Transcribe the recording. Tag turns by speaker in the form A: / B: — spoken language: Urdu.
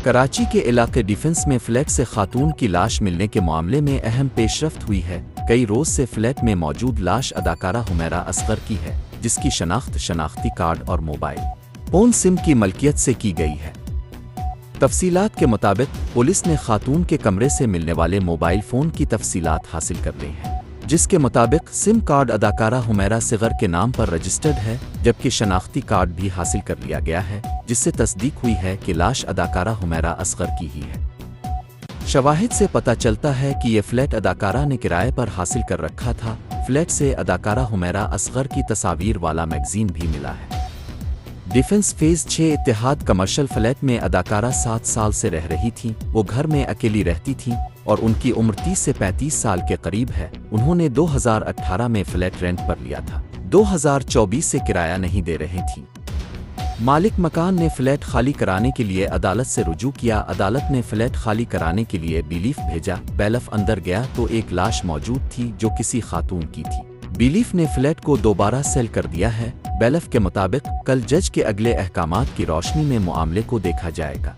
A: کراچی کے علاقے ڈیفنس میں فلیٹ سے خاتون کی لاش ملنے کے معاملے میں اہم پیش رفت ہوئی ہے۔ کئی روز سے فلیٹ میں موجود لاش اداکارہ حمیرہ اصغر کی ہے، جس کی شناختی کارڈ اور موبائل فون سم کی ملکیت سے کی گئی ہے۔ تفصیلات کے مطابق پولیس نے خاتون کے کمرے سے ملنے والے موبائل فون کی تفصیلات حاصل کر لی ہیں، جس کے مطابق سم کارڈ اداکارہ حمیرہ اصغر کے نام پر رجسٹرڈ ہے، جبکہ شناختی کارڈ بھی حاصل کر لیا گیا ہے، جس سے تصدیق ہوئی ہے کہ لاش اداکارہ حمیرہ اصغر کی ہی ہے۔ شواہد سے پتہ چلتا ہے کہ یہ فلیٹ اداکارہ نے کرائے پر حاصل کر رکھا تھا۔ فلیٹ سے اداکارہ حمیرہ اصغر کی تصاویر والا میگزین بھی ملا ہے۔ ڈیفنس فیز 6 اتحاد کمرشل فلیٹ میں اداکارہ 7 سال سے رہ رہی تھیں۔ وہ گھر میں اکیلی رہتی تھیں اور ان کی عمر 30 سے 35 سال کے قریب ہے۔ انہوں نے 2018 میں فلیٹ رینٹ پر لیا تھا، 2024 سے کرایہ نہیں دے رہی تھیں۔ مالک مکان نے فلیٹ خالی کرانے کے لیے عدالت سے رجوع کیا۔ عدالت نے فلیٹ خالی کرانے کے لیے بیلیف بھیجا۔ بیلف اندر گیا تو ایک لاش موجود تھی جو کسی خاتون کی تھی۔ بیلیف نے فلیٹ کو دوبارہ سیل کر دیا ہے۔ بیلف کے مطابق کل جج کے اگلے احکامات کی روشنی میں معاملے کو دیکھا جائے گا۔